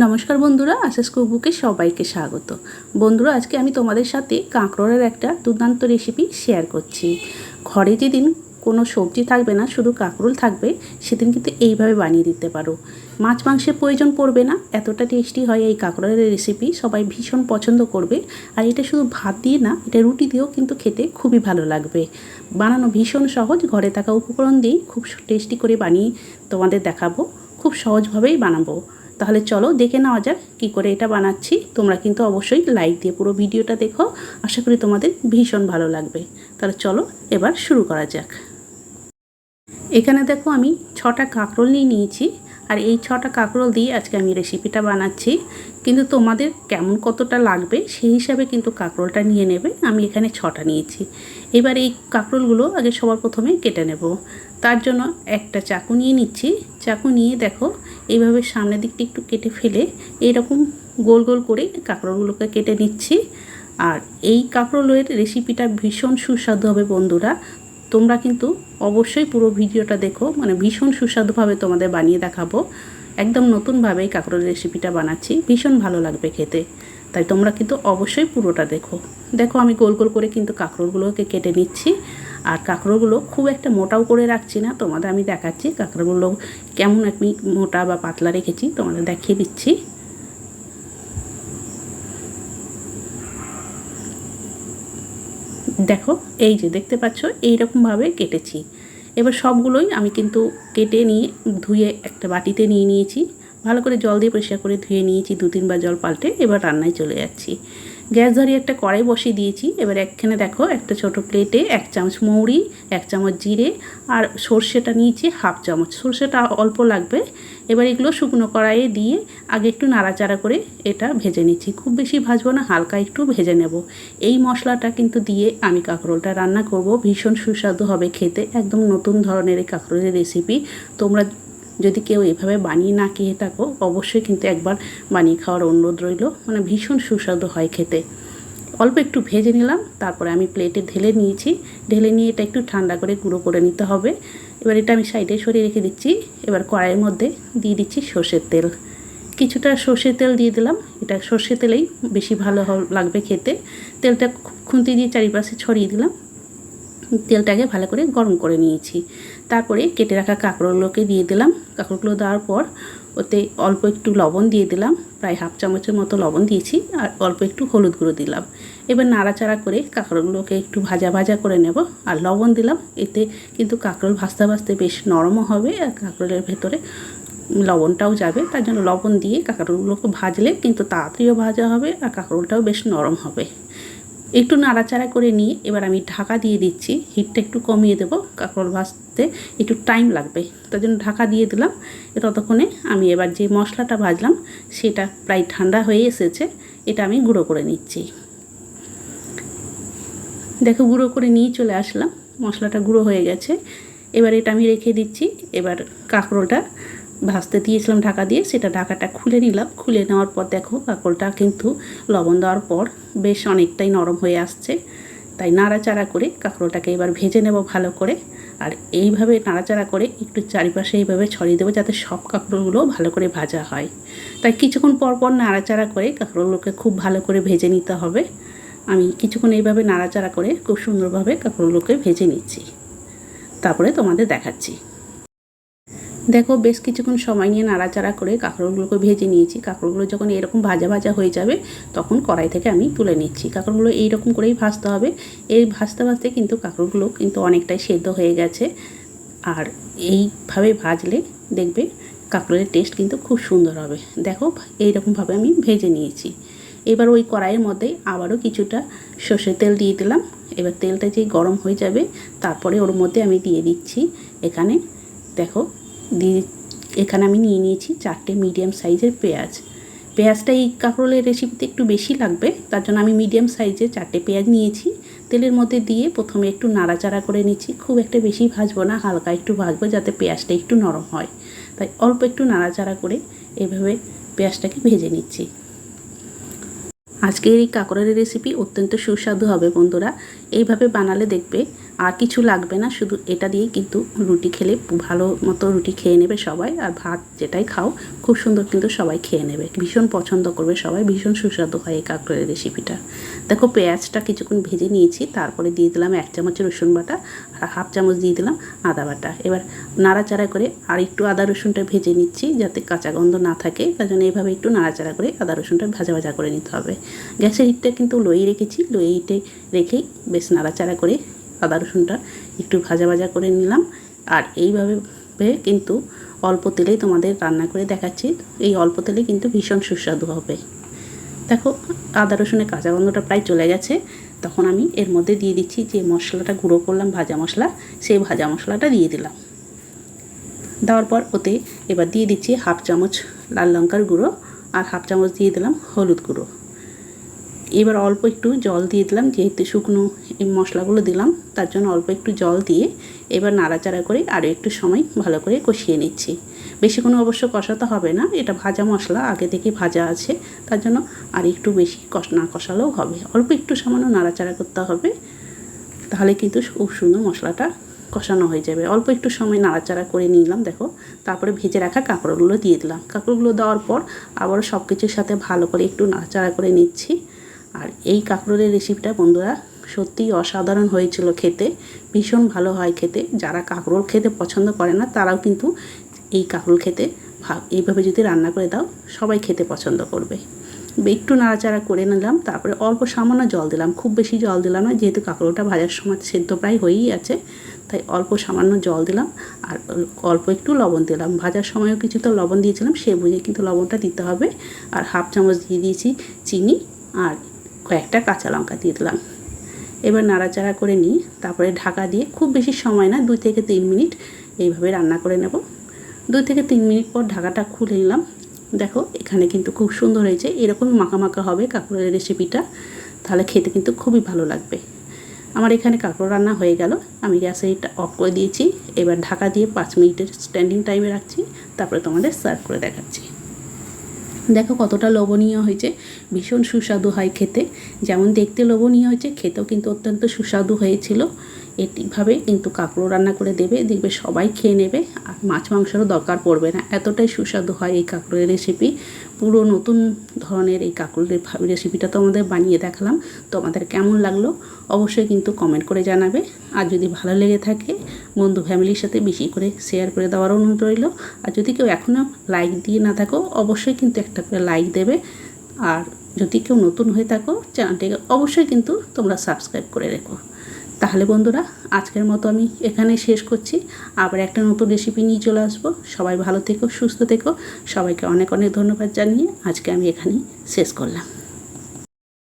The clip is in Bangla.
নমস্কার বন্ধুরা, আশাস কুকবুকে সবাইকে স্বাগত। বন্ধুরা, আজকে আমি তোমাদের সাথে কাঁকরোলের একটা দুর্দান্ত রেসিপি শেয়ার করছি। ঘরে যেদিন কোনো সবজি থাকবে না, শুধু কাঁকরোল থাকবে, সেদিন কিন্তু এইভাবে বানিয়ে দিতে পারো। মাছ মাংসের প্রয়োজন পড়বে না, এতটা টেস্টি হয় এই কাঁকরোলের রেসিপি। সবাই ভীষণ পছন্দ করবে। আর এটা শুধু ভাত দিয়ে না, এটা রুটি দিয়েও কিন্তু খেতে খুবই ভালো লাগবে। বানানো ভীষণ সহজ, ঘরে থাকা উপকরণ দিয়েই খুব টেস্টি করে বানিয়ে তোমাদের দেখাবো। খুব সহজভাবেই বানাবো। তাহলে চলো দেখে নেওয়া যাক কী করে এটা বানাচ্ছি। তোমরা কিন্তু অবশ্যই লাইক দিয়ে পুরো ভিডিওটা দেখো, আশা করি তোমাদের ভীষণ ভালো লাগবে। তাহলে চলো এবার শুরু করা যাক। এখানে দেখো আমি 6টা কাঁকরোল নিয়েছি, আর এই 6টা কাঁকরোল দিয়ে আজকে আমি রেসিপিটা বানাচ্ছি। কিন্তু তোমাদের কেমন কতটা লাগবে সেই হিসাবে কিন্তু কাঁকরোলটা নিয়ে নেবে। আমি এখানে 6টা নিয়েছি। এবার এই কাঁকরোলগুলো আগে সবার প্রথমে কেটে নেব। তার জন্য একটা চাকু নিয়ে নিচ্ছি। চাকু নিয়ে দেখো এইভাবে সামনের দিকটা একটু কেটে ফেলে এইরকম গোল গোল করে কাঁকরোলগুলোকে কেটে নিচ্ছি। আর এই কাঁকরোলের রেসিপিটা ভীষণ সুস্বাদু হবে বন্ধুরা। তোমরা কিন্তু অবশ্যই পুরো ভিডিওটা দেখো, মানে ভীষণ সুস্বাদুভাবে তোমাদের বানিয়ে দেখাবো। একদম নতুনভাবে এই কাঁকরোলের রেসিপিটা বানাচ্ছি, ভীষণ ভালো লাগবে খেতে। তাই তোমরা কিন্তু অবশ্যই পুরোটা দেখো। দেখো আমি গোল গোল করে কিন্তু কাঁকরোলগুলোকে কেটে নিচ্ছি। আর কাঁকরোলগুলো খুব একটা মোটাও করে রাখছি না, তোমাদের আমি দেখাচ্ছি কাঁকরোলগুলো কেমন আমি মোটা বা পাতলা রেখেছি তোমাদের দেখিয়ে দিচ্ছি। দেখো এই যে দেখতে পাচ্ছ এইরকমভাবে কেটেছি। এবার সবগুলোই আমি কিন্তু কেটে নিয়ে ধুয়ে একটা বাটিতে নিয়ে নিয়েছি। ভালো করে জল দিয়ে পরিষ্কার করে ধুয়ে নিয়েছি, 2-3 বার জল পাল্টে। এবার রান্নায় চলে যাচ্ছি। গ্যাস ধরিয়ে একটা কড়াই বসিয়ে দিয়েছি। এবার একখানে দেখো একটা ছোট প্লেটে 1 চামচ মৌরি, 1 চামচ জিরে আর সর্ষেটা নিয়েছি 1/2 চামচ। সর্ষেটা অল্প লাগবে। এবার এগুলো শুকনো কড়াইয়ে দিয়ে আগে একটু নাড়াচাড়া করে এটা ভেজে নিচ্ছি। খুব বেশি ভাজবো না, হালকা একটু ভেজে নেব। এই মশলাটা কিন্তু দিয়ে আমি কাঁকরোলটা রান্না করব, ভীষণ সুস্বাদু হবে খেতে। একদম নতুন ধরনের এই কাঁকরোলের রেসিপি। তোমরা যদি কেউ এভাবে বানিয়ে না খেয়ে থাকো, অবশ্যই কিন্তু একবার বানিয়ে খাওয়ার অনুরোধ রইল। মানে ভীষণ সুস্বাদু হয় খেতে। অল্প একটু ভেজে নিলাম, তারপরে আমি প্লেটে ঢেলে নিয়েছি। ঢেলে নিয়ে এটা একটু ঠান্ডা করে গুঁড়ো করে নিতে হবে। এবার এটা আমি সাইডে সরিয়ে রেখে দিচ্ছি। এবার কড়াইয়ের মধ্যে দিয়ে দিচ্ছি সর্ষের তেল। কিছুটা সর্ষের তেল দিয়ে দিলাম। এটা সর্ষের তেলেই বেশি ভালো লাগবে খেতে। তেলটা খুন্তি দিয়ে চারিপাশে ছড়িয়ে দিলাম। তেলটাকে ভালো করে গরম করে নিয়েছি। তারপরে কেটে রাখা কাঁকরোলগুলোকে দিয়ে দিলাম। কাঁকরোলগুলো দেওয়ার পর ওতে অল্প একটু লবণ দিয়ে দিলাম, প্রায় 1/2 চামচের মতো লবণ দিয়েছি। আর অল্প একটু হলুদ গুঁড়ো দিলাম। এবার নাড়াচাড়া করে কাঁকরোলগুলোকে একটু ভাজা ভাজা করে নেব। আর লবণ দিলাম, এতে কিন্তু কাঁকরোল ভাজতে ভাজতে বেশ নরমও হবে, আর কাঁকরোলের ভেতরে লবণটাও যাবে। তার জন্য লবণ দিয়ে কাঁকরোলগুলোকে ভাজলে কিন্তু তাড়াতাড়িও ভাজা হবে, আর কাঁকরোলটাও বেশ নরম হবে। একটু নাড়াচাড়া করে নিয়ে এবার আমি ঢাকা দিয়ে দিচ্ছি। হিটটা একটু কমিয়ে দেবো, কাঁকরোল ভাজতে একটু টাইম লাগবে, তার জন্য ঢাকা দিয়ে দিলাম। ততক্ষণে আমি এবার যে মশলাটা ভাজলাম সেটা প্রায় ঠান্ডা হয়ে এসেছে। এটা আমি গুঁড়ো করে নিচ্ছি। দেখো গুঁড়ো করে নিয়ে চলে আসলাম, মশলাটা গুঁড়ো হয়ে গেছে। এবার এটা আমি রেখে দিচ্ছি। এবার কাঁকরোলটা ভাজতে দিয়েছিলাম ঢাকা দিয়ে, সেটা ঢাকাটা খুলে নিলাম। খুলে নেওয়ার পর দেখো কাঁকরোলটা কিন্তু লবণ দেওয়ার পর বেশ অনেকটাই নরম হয়ে আসছে। তাই নাড়াচাড়া করে কাঁকরোলটাকে এবার ভেজে নেব ভালো করে। আর এইভাবে নাড়াচাড়া করে একটু চারিপাশে এইভাবে ছড়িয়ে দেবো, যাতে সব কাঁকরোলগুলো ভালো করে ভাজা হয়। তাই কিছুক্ষণ পর পর নাড়াচাড়া করে কাঁকরোলগুলোকে খুব ভালো করে ভেজে নিতে হবে। আমি কিছুক্ষণ এইভাবে নাড়াচাড়া করে খুব সুন্দরভাবে কাঁকরোলগুলোকে ভেজে নিচ্ছি। তারপরে তোমাদের দেখাচ্ছি। দেখো বেশ কিছুক্ষণ সময় নিয়ে নাড়াচাড়া করে কাঁকরোলগুলোকে ভেজে নিয়েছি। কাঁকরোলগুলো যখন এরকম ভাজা ভাজা হয়ে যাবে, তখন কড়াই থেকে আমি তুলে নিচ্ছি। কাঁকরোলগুলো এইরকম করেই ভাজতে হবে। এই ভাজতে ভাজতে কিন্তু কাঁকরোলগুলো কিন্তু অনেকটাই সেদ্ধ হয়ে গেছে। আর এইভাবে ভাজলে দেখবে কাঁকরোলের টেস্ট কিন্তু খুব সুন্দর হবে। দেখো এইরকমভাবে আমি ভেজে নিয়েছি। এবার ওই কড়াইয়ের মধ্যে আবারও কিছুটা সর্ষের তেল দিয়ে দিলাম। এবার তেলটা যেই গরম হয়ে যাবে, তারপরে ওর মধ্যে আমি দিয়ে দিচ্ছি এখানে দেখো এখানে আমি নিয়ে নিয়েছি 4টে মিডিয়াম সাইজের পেঁয়াজ। পেঁয়াজটা এই কাঁকরোলের রেসিপিতে একটু বেশি লাগবে, তার জন্য আমি মিডিয়াম সাইজের 4টে পেঁয়াজ নিয়েছি। তেলের মধ্যে দিয়ে প্রথমে একটু নাড়াচাড়া করে নিচ্ছি। খুব একটা বেশি ভাজবো না, হালকা একটু ভাজবো, যাতে পেঁয়াজটা একটু নরম হয়। তাই অল্প একটু নাড়াচাড়া করে এভাবে পেঁয়াজটাকে ভেজে নিচ্ছি। আজকের এই কাঁকরোলের রেসিপি অত্যন্ত সুস্বাদু হবে বন্ধুরা। এইভাবে বানালে দেখবে আর কিছু লাগবে না, শুধু এটা দিয়েই কিন্তু রুটি খেলে ভালো মতো রুটি খেয়ে নেবে সবাই। আর ভাত যেটাই খাও খুব সুন্দর কিন্তু সবাই খেয়ে নেবে, ভীষণ পছন্দ করবে সবাই, ভীষণ সুস্বাদু হয় এই কাঁকরোলের রেসিপিটা। দেখো পেঁয়াজটা কিছুক্ষণ ভেজে নিয়েছি, তারপরে দিয়ে দিলাম 1 চামচ রসুন বাটা আর 1/2 চামচ দিয়ে দিলাম আদা বাটা। এবার নাড়াচাড়া করে আর একটু আদা রসুনটা ভেজে নিচ্ছি যাতে কাঁচা গন্ধ না থাকে, তার জন্য এইভাবে একটু নাড়াচাড়া করে আদা রসুনটা ভাজা ভাজা করে নিতে হবে। গ্যাসের হিটটা কিন্তু লোই রেখেছি, লোই হিটে রেখেই বেশ নাড়াচাড়া করে আদা রসুনটা একটু ভাজা ভাজা করে নিলাম। আর এইভাবে কিন্তু অল্প তেলেই তোমাদের রান্না করে দেখাচ্ছি, এই অল্প তেলে কিন্তু ভীষণ সুস্বাদু হবে। দেখো আদা রসুনের কাঁচা গন্ধটা প্রায় চলে গেছে, তখন আমি এর মধ্যে দিয়ে দিচ্ছি যে মশলাটা গুঁড়ো করলাম ভাজা মশলা, সেই ভাজা মশলাটা দিয়ে দিলাম। দেওয়ার পর ওতে এবার দিয়ে দিচ্ছি 1/2 চামচ লাল লঙ্কার গুঁড়ো আর 1/2 চামচ দিয়ে দিলাম হলুদ গুঁড়ো। এবার অল্প একটু জল দিয়ে দিলাম, যেহেতু শুকনো এই মশলাগুলো দিলাম তার জন্য অল্প একটু জল দিয়ে এবার নাড়াচাড়া করে আরও একটু সময় ভালো করে কষিয়ে নিচ্ছি। বেশিক্ষণ অবশ্য কষাতে হবে না, এটা ভাজা মশলা আগে থেকে ভাজা আছে, তার জন্য আর একটু বেশি না কষালেও হবে, অল্প একটু সামান্য নাড়াচাড়া করতে হবে, তাহলে কিন্তু খুব সুন্দর মশলাটা কষানো হয়ে যাবে। অল্প একটু সময় নাড়াচাড়া করে নিলাম দেখো, তারপরে ভেজে রাখা কাঁকরোলগুলো দিয়ে দিলাম। কাঁকরোলগুলো দেওয়ার পর আবারও সব কিছুর সাথে ভালো করে একটু নাড়াচাড়া করে নিচ্ছি। আর এই কাঁকরোলের রেসিপিটা বন্ধুরা সত্যিই অসাধারণ হয়েছিল খেতে, ভীষণ ভালো হয় খেতে। যারা কাঁকরোল খেতে পছন্দ করে না তারাও কিন্তু এই কাঁকরোল খেতে এইভাবে যদি রান্না করে দাও সবাই খেতে পছন্দ করবে। একটু নাড়াচাড়া করে নিলাম, তারপরে অল্প সামান্য জল দিলাম, খুব বেশি জল দিলাম না, যেহেতু কাঁকরোলটা ভাজার সময় সেদ্ধ প্রায় হয়েই আছে, তাই অল্প সামান্য জল দিলাম আর অল্প একটু লবণ দিলাম। ভাজার সময়ও কিছু তো লবণ দিয়েছিলাম, সে বুঝে কিন্তু লবণটা দিতে হবে। আর 1/2 চামচ দিয়ে দিয়েছি চিনি আর কয়েকটা কাঁচা লঙ্কা দিয়ে দিলাম। এবার নাড়াচাড়া করে নিই, তারপরে ঢাকা দিয়ে খুব বেশি সময় না 2 থেকে 3 মিনিট এইভাবে রান্না করে নেব। 2 থেকে 3 মিনিট পর ঢাকাটা খুলে নিলাম। দেখো এখানে কিন্তু খুব সুন্দর হয়েছে, এরকমই মাখা মাখা হবে কাঁকরোলের রেসিপিটা, তাহলে খেতে কিন্তু খুবই ভালো লাগবে। আমার এখানে কাঁকরোল রান্না হয়ে গেল, আমি গ্যাসের হিটটা অফ করে দিয়েছি। এবার ঢাকা দিয়ে 5 মিনিটের স্ট্যান্ডিং টাইমে রাখছি, তারপরে তোমাদের সার্ভ করে দেখাচ্ছি। দেখো কতটা লোভনীয় হয়েছে, ভীষণ সুস্বাদু হয় খেতে, যেমন দেখতে লোভনীয় হয়েছে খেতেও কিন্তু অত্যন্ত সুস্বাদু হয়েছিল। এইভাবে কিন্তু কাঁকরোল রান্না করে দেখবে সবাই খেয়ে নেবে, আর মাছ মাংসেরও দরকার পড়বে না, এতটাই সুস্বাদু হয় এই কাঁকরোলের রেসিপি। পুরো নতুন ধরনের এই কাঁকরোলের রেসিপিটা তোমাদের বানিয়ে দেখালাম, তোমাদের কেমন লাগলো অবশ্যই কিন্তু কমেন্ট করে জানাবে। আর যদি ভালো লেগে থাকে বন্ধু ফ্যামিলির সাথে বেশি করে শেয়ার করে দেওয়ার অনুরোধ রইল। আর যদি কেউ এখনও লাইক দিয়ে না থাকো অবশ্যই কিন্তু একটা করে লাইক দেবে। আর যদি কেউ নতুন হয়ে থাকো চ্যানেলটিকে অবশ্যই কিন্তু তোমরা সাবস্ক্রাইব করে রেখো। তাহলে বন্ধুরা আজকের মতো আমি এখানে শেষ করছি, আবার একটা নতুন রেসিপি নিয়ে চলে আসবো। সবাই ভালো থেকো, সুস্থ থেকো, সবাইকে অনেক অনেক ধন্যবাদ জানিয়ে আজকে আমি এখানেই শেষ করলাম।